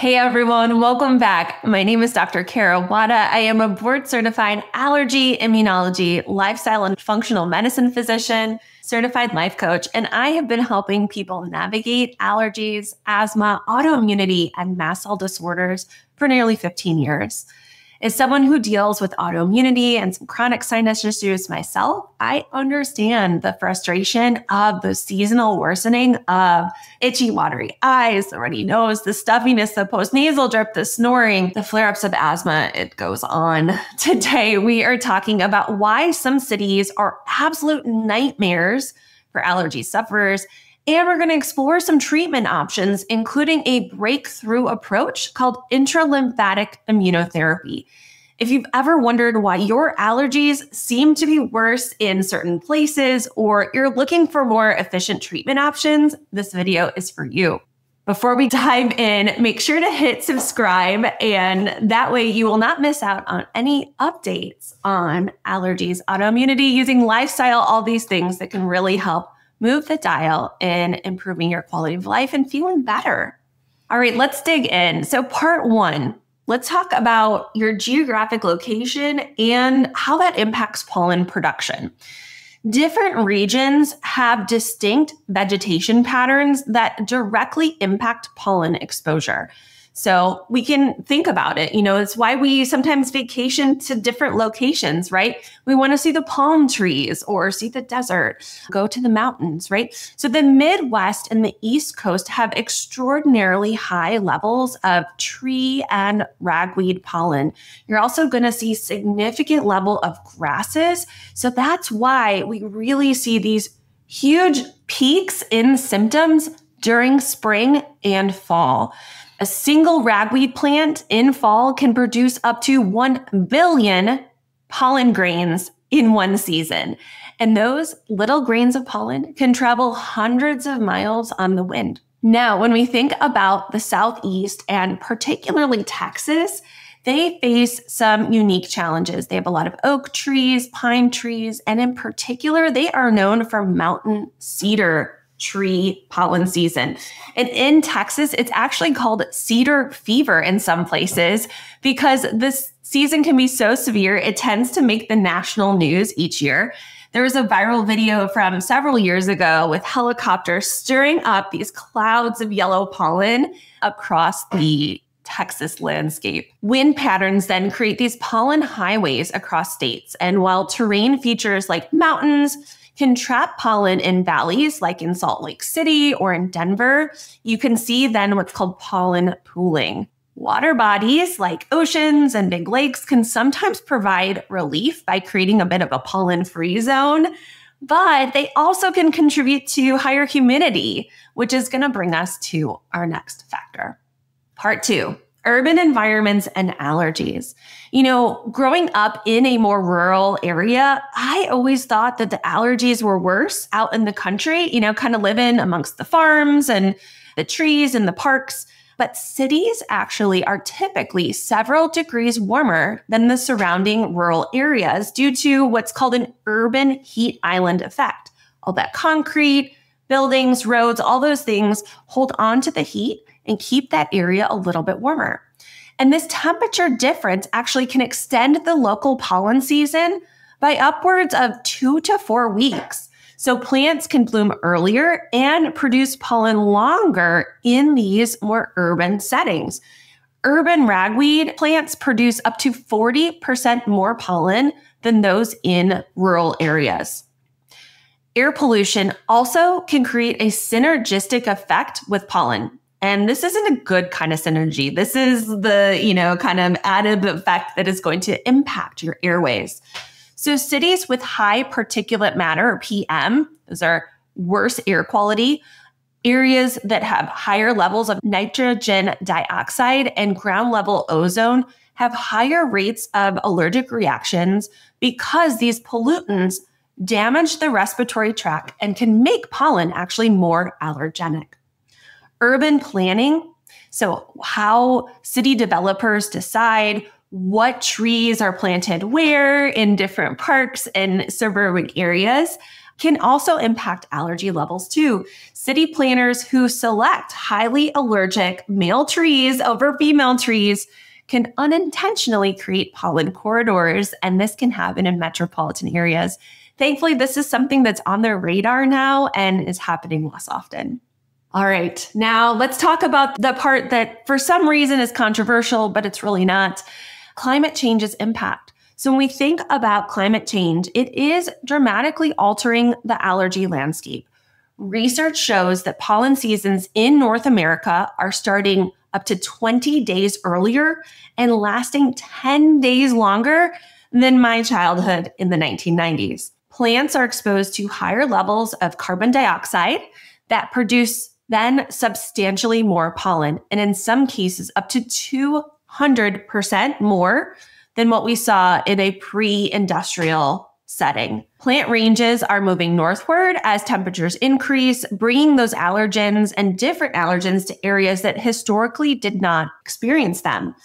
Hey everyone, welcome back. My name is Dr. Kara Wada. I am a board-certified allergy, immunology, lifestyle, and functional medicine physician, certified life coach, and I have been helping people navigate allergies, asthma, autoimmunity, and mast cell disorders for nearly 15 years. As someone who deals with autoimmunity and some chronic sinus issues myself, I understand the frustration of the seasonal worsening of itchy, watery eyes, the runny nose, the stuffiness, the postnasal drip, the snoring, the flare-ups of asthma. It goes on. Today, we are talking about why some cities are absolute nightmares for allergy sufferers. And we're going to explore some treatment options, including a breakthrough approach called intralymphatic immunotherapy. If you've ever wondered why your allergies seem to be worse in certain places, or you're looking for more efficient treatment options, this video is for you. Before we dive in, make sure to hit subscribe, and that way you will not miss out on any updates on allergies, autoimmunity, using lifestyle, all these things that can really help move the dial in improving your quality of life and feeling better. All right, let's dig in. So part one, let's talk about your geographic location and how that impacts pollen production. Different regions have distinct vegetation patterns that directly impact pollen exposure. So we can think about it. It's why we sometimes vacation to different locations, right? We want to see the palm trees or see the desert, go to the mountains, right? So the Midwest and the East Coast have extraordinarily high levels of tree and ragweed pollen. You're also going to see significant level of grasses. So that's why we really see these huge peaks in symptoms during spring and fall. A single ragweed plant in fall can produce up to 1 billion pollen grains in one season. And those little grains of pollen can travel hundreds of miles on the wind. Now, when we think about the Southeast and particularly Texas, they face some unique challenges. They have a lot of oak trees, pine trees, and in particular, they are known for mountain cedar tree pollen season. And in Texas, it's actually called cedar fever in some places because this season can be so severe, it tends to make the national news each year. There was a viral video from several years ago with helicopters stirring up these clouds of yellow pollen across the Texas landscape. Wind patterns then create these pollen highways across states. And while terrain features like mountains can trap pollen in valleys like in Salt Lake City or in Denver, you can see then what's called pollen pooling. Water bodies like oceans and big lakes can sometimes provide relief by creating a bit of a pollen-free zone, but they also can contribute to higher humidity, which is going to bring us to our next factor. Part two, urban environments and allergies. Growing up in a more rural area, I always thought that the allergies were worse out in the country, kind of living amongst the farms and the trees and the parks. But cities actually are typically several degrees warmer than the surrounding rural areas due to what's called an urban heat island effect. All that concrete, buildings, roads, all those things hold on to the heat and keep that area a little bit warmer. And this temperature difference actually can extend the local pollen season by upwards of 2 to 4 weeks. So plants can bloom earlier and produce pollen longer in these more urban settings. Urban ragweed plants produce up to 40% more pollen than those in rural areas. Air pollution also can create a synergistic effect with pollen. And this isn't a good kind of synergy. This is the, kind of added effect that is going to impact your airways. So cities with high particulate matter, or PM, those are worse air quality. Areas that have higher levels of nitrogen dioxide and ground level ozone have higher rates of allergic reactions because these pollutants damage the respiratory tract and can make pollen actually more allergenic. Urban planning, so how city developers decide what trees are planted where in different parks and suburban areas, can also impact allergy levels too. City planners who select highly allergic male trees over female trees can unintentionally create pollen corridors, and this can happen in metropolitan areas. Thankfully, this is something that's on their radar now and is happening less often. All right, now let's talk about the part that for some reason is controversial, but it's really not. Climate change's impact. So when we think about climate change, it is dramatically altering the allergy landscape. Research shows that pollen seasons in North America are starting up to 20 days earlier and lasting 10 days longer than my childhood in the 1990s. Plants are exposed to higher levels of carbon dioxide that produce then substantially more pollen, and in some cases up to 200% more than what we saw in a pre-industrial setting. Plant ranges are moving northward as temperatures increase, bringing those allergens and different allergens to areas that historically did not experience them.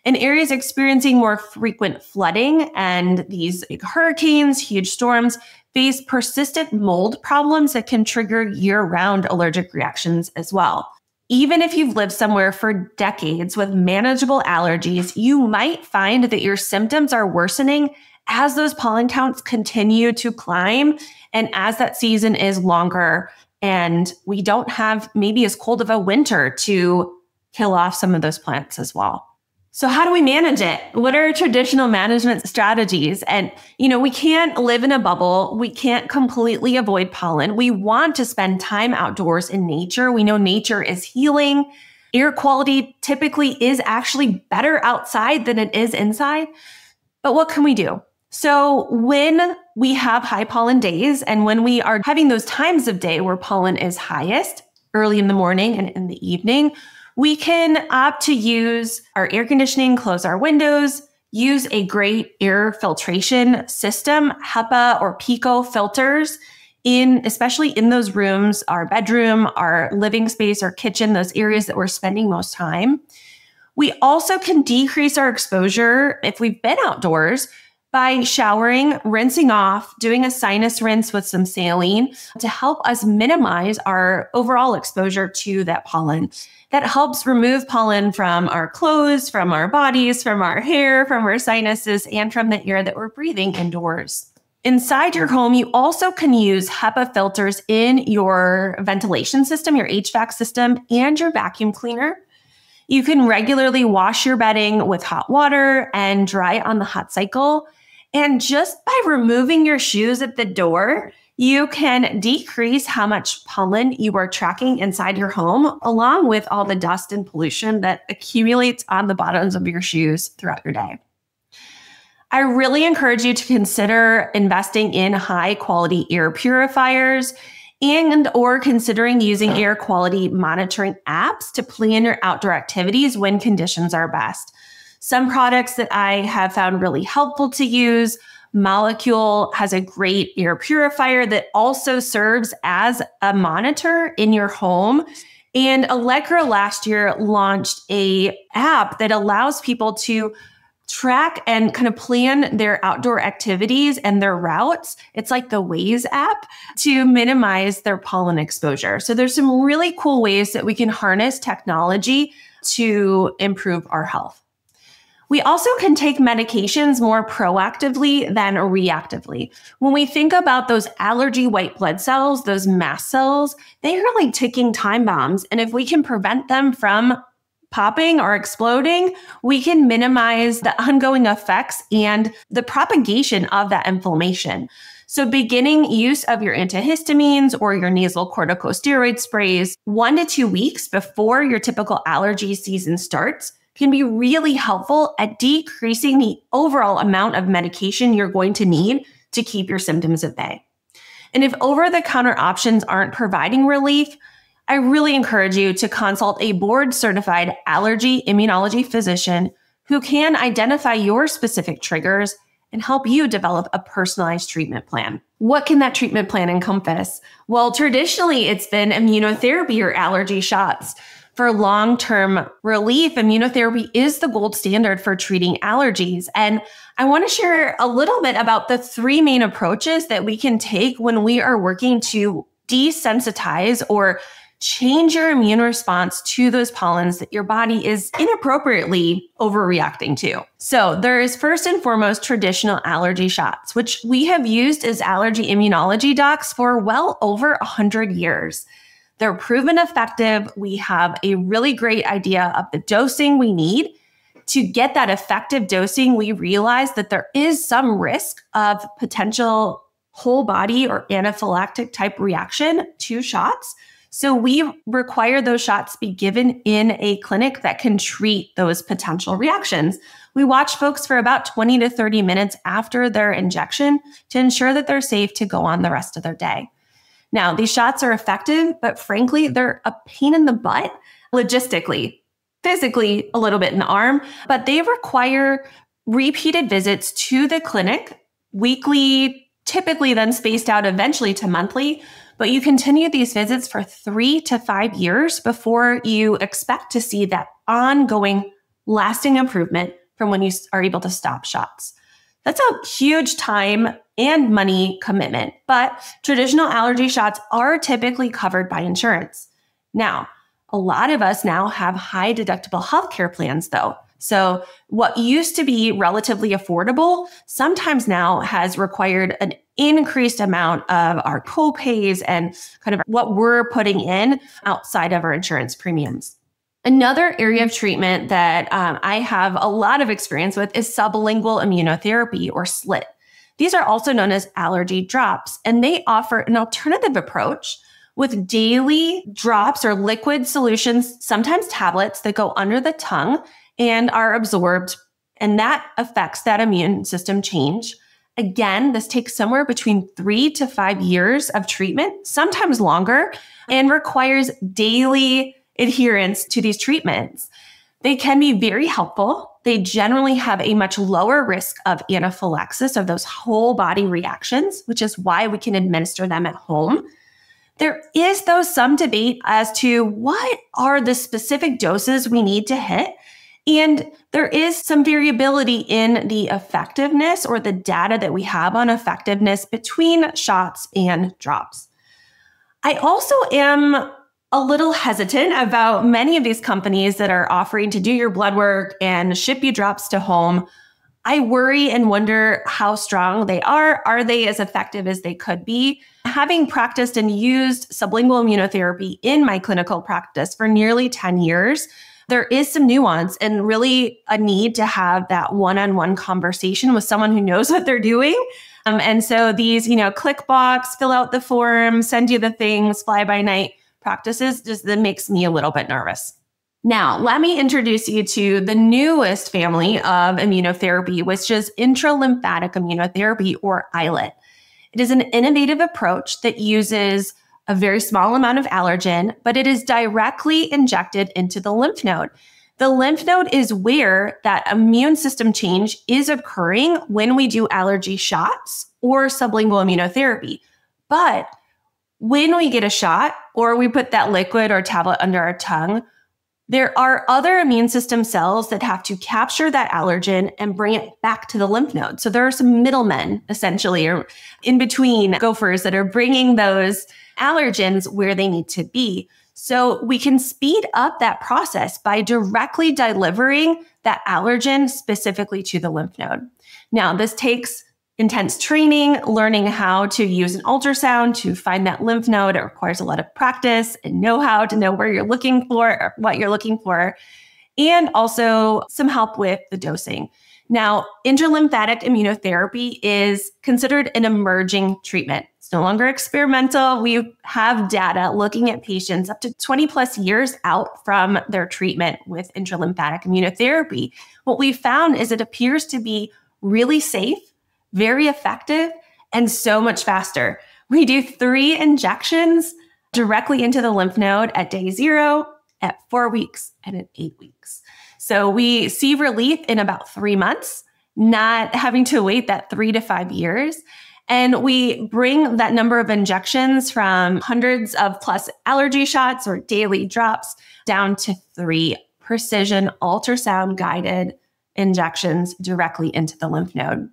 In areas experiencing more frequent flooding and these big hurricanes, huge storms, face persistent mold problems that can trigger year-round allergic reactions as well. Even if you've lived somewhere for decades with manageable allergies, you might find that your symptoms are worsening as those pollen counts continue to climb and as that season is longer and we don't have maybe as cold of a winter to kill off some of those plants as well. So how do we manage it? What are traditional management strategies? And, we can't live in a bubble. We can't completely avoid pollen. We want to spend time outdoors in nature. We know nature is healing. Air quality typically is actually better outside than it is inside. But what can we do? So when we have high pollen days and when we are having those times of day where pollen is highest, early in the morning and in the evening, we can opt to use our air conditioning, close our windows, use a great air filtration system, HEPA or PICO filters, especially in those rooms, our bedroom, our living space, our kitchen, those areas that we're spending most time. We also can decrease our exposure if we've been outdoors by showering, rinsing off, doing a sinus rinse with some saline to help us minimize our overall exposure to that pollen. That helps remove pollen from our clothes, from our bodies, from our hair, from our sinuses, and from the air that we're breathing indoors. Inside your home, you also can use HEPA filters in your ventilation system, your HVAC system, and your vacuum cleaner. You can regularly wash your bedding with hot water and dry on the hot cycle. And just by removing your shoes at the door, you can decrease how much pollen you are tracking inside your home, along with all the dust and pollution that accumulates on the bottoms of your shoes throughout your day. I really encourage you to consider investing in high quality air purifiers or considering using air quality monitoring apps to plan your outdoor activities when conditions are best. Some products that I have found really helpful to use, Molecule has a great air purifier that also serves as a monitor in your home. And Allegra last year launched an app that allows people to track and kind of plan their outdoor activities and their routes. It's like the Waze app to minimize their pollen exposure. So there's some really cool ways that we can harness technology to improve our health. We also can take medications more proactively than reactively. When we think about those allergy white blood cells, those mast cells, they are like ticking time bombs. And if we can prevent them from popping or exploding, we can minimize the ongoing effects and the propagation of that inflammation. So beginning use of your antihistamines or your nasal corticosteroid sprays 1 to 2 weeks before your typical allergy season starts can be really helpful at decreasing the overall amount of medication you're going to need to keep your symptoms at bay. And if over-the-counter options aren't providing relief, I really encourage you to consult a board-certified allergy-immunology physician who can identify your specific triggers and help you develop a personalized treatment plan. What can that treatment plan encompass? Well, traditionally, it's been immunotherapy or allergy shots. For long-term relief, immunotherapy is the gold standard for treating allergies. And I want to share a little bit about the three main approaches that we can take when we are working to desensitize or change your immune response to those pollens that your body is inappropriately overreacting to. So there is first and foremost traditional allergy shots, which we have used as allergy immunology docs for well over 100 years. They're proven effective. We have a really great idea of the dosing we need. To get that effective dosing, we realize that there is some risk of potential whole body or anaphylactic type reaction to shots. So we require those shots be given in a clinic that can treat those potential reactions. We watch folks for about 20 to 30 minutes after their injection to ensure that they're safe to go on the rest of their day. Now, these shots are effective, but frankly, they're a pain in the butt logistically, physically a little bit in the arm, but they require repeated visits to the clinic weekly, typically then spaced out eventually to monthly. But you continue these visits for 3 to 5 years before you expect to see that ongoing lasting improvement from when you are able to stop shots. That's a huge time and money commitment, but traditional allergy shots are typically covered by insurance. Now, a lot of us now have high deductible healthcare plans though. So what used to be relatively affordable sometimes now has required an increased amount of our co-pays and kind of what we're putting in outside of our insurance premiums. Another area of treatment that I have a lot of experience with is sublingual immunotherapy or SLIT. These are also known as allergy drops, and they offer an alternative approach with daily drops or liquid solutions, sometimes tablets that go under the tongue and are absorbed, and that affects that immune system change. Again, this takes somewhere between 3 to 5 years of treatment, sometimes longer, and requires daily adherence to these treatments. They can be very helpful. They generally have a much lower risk of anaphylaxis, of those whole body reactions, which is why we can administer them at home. There is, though, some debate as to what are the specific doses we need to hit. And there is some variability in the effectiveness or the data that we have on effectiveness between shots and drops. I also am a little hesitant about many of these companies that are offering to do your blood work and ship you drops to home. I worry and wonder how strong they are. Are they as effective as they could be? Having practiced and used sublingual immunotherapy in my clinical practice for nearly 10 years, there is some nuance and really a need to have that one-on-one conversation with someone who knows what they're doing. And so these, click box, fill out the form, send you the things, fly by night practices, just that makes me a little bit nervous. Now, let me introduce you to the newest family of immunotherapy, which is intralymphatic immunotherapy or ILIT. It is an innovative approach that uses a very small amount of allergen, but it is directly injected into the lymph node. The lymph node is where that immune system change is occurring when we do allergy shots or sublingual immunotherapy. But when we get a shot or we put that liquid or tablet under our tongue, there are other immune system cells that have to capture that allergen and bring it back to the lymph node. So there are some middlemen, essentially, or in between gophers that are bringing those allergens where they need to be. So we can speed up that process by directly delivering that allergen specifically to the lymph node. Now, this takes intense training, learning how to use an ultrasound to find that lymph node. It requires a lot of practice and know-how to know where you're looking for or what you're looking for, and also some help with the dosing. Now, intralymphatic immunotherapy is considered an emerging treatment. It's no longer experimental. We have data looking at patients up to 20 plus years out from their treatment with intralymphatic immunotherapy. What we found is it appears to be really safe, very effective, and so much faster. We do 3 injections directly into the lymph node at day 0, at 4 weeks, and at 8 weeks. So we see relief in about 3 months, not having to wait that 3 to 5 years. And we bring that number of injections from hundreds of plus allergy shots or daily drops down to 3 precision ultrasound guided injections directly into the lymph node.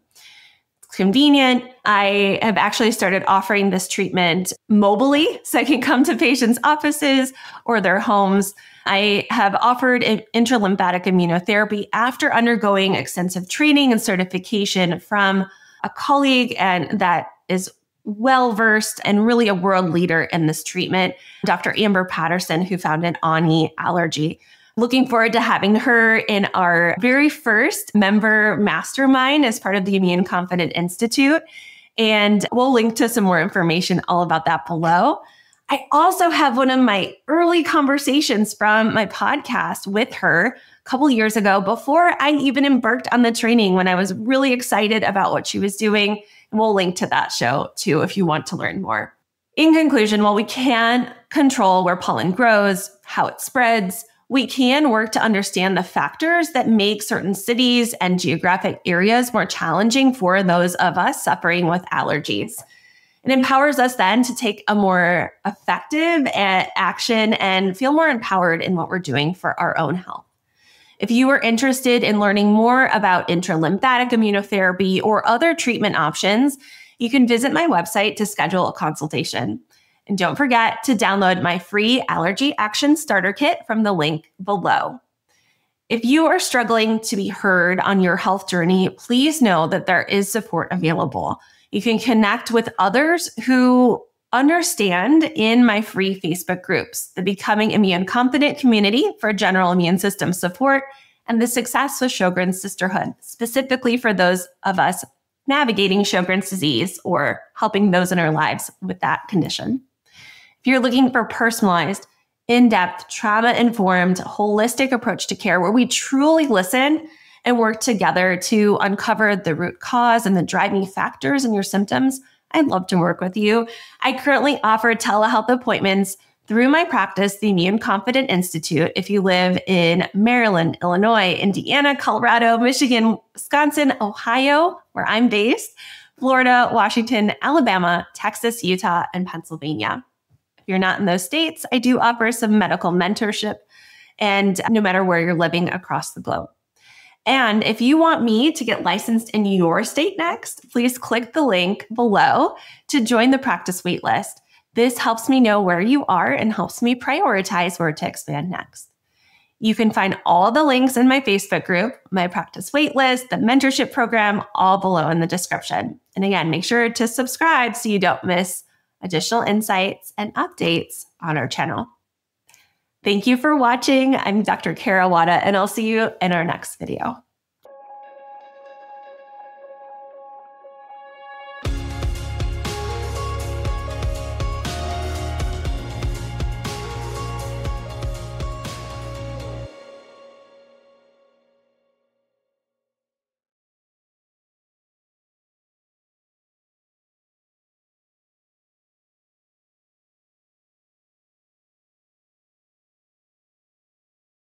It's convenient. I have actually started offering this treatment mobily, so I can come to patients' offices or their homes. I have offered intralymphatic immunotherapy after undergoing extensive training and certification from a colleague, and that is well-versed and really a world leader in this treatment, Dr. Amber Patterson, who founded Ani Allergy. Looking forward to having her in our very first member mastermind as part of the Immune Confident Institute. And we'll link to some more information all about that below. I also have one of my early conversations from my podcast with her a couple years ago before I even embarked on the training, when I was really excited about what she was doing. And we'll link to that show too if you want to learn more. In conclusion, while we can't control where pollen grows, how it spreads, we can work to understand the factors that make certain cities and geographic areas more challenging for those of us suffering with allergies. It empowers us then to take a more effective action and feel more empowered in what we're doing for our own health. If you are interested in learning more about intralymphatic immunotherapy or other treatment options, you can visit my website to schedule a consultation. And don't forget to download my free Allergy Action Starter Kit from the link below. If you are struggling to be heard on your health journey, please know that there is support available. You can connect with others who understand in my free Facebook groups, the Becoming Immune Confident Community for General Immune System Support, and the Success with Sjogren's Sisterhood, specifically for those of us navigating Sjogren's disease or helping those in our lives with that condition. If you're looking for personalized, in-depth, trauma-informed, holistic approach to care where we truly listen and work together to uncover the root cause and the driving factors in your symptoms, I'd love to work with you. I currently offer telehealth appointments through my practice, the Immune Confident Institute, if you live in Maryland, Illinois, Indiana, Colorado, Michigan, Wisconsin, Ohio, where I'm based, Florida, Washington, Alabama, Texas, Utah, and Pennsylvania. If you're not in those states, I do offer some medical mentorship, and no matter where you're living across the globe. And if you want me to get licensed in your state next, please click the link below to join the practice waitlist. This helps me know where you are and helps me prioritize where to expand next. You can find all the links in my Facebook group, my practice waitlist, the mentorship program, all below in the description. And again, make sure to subscribe so you don't miss additional insights and updates on our channel. Thank you for watching. I'm Dr. Kara Wada, and I'll see you in our next video.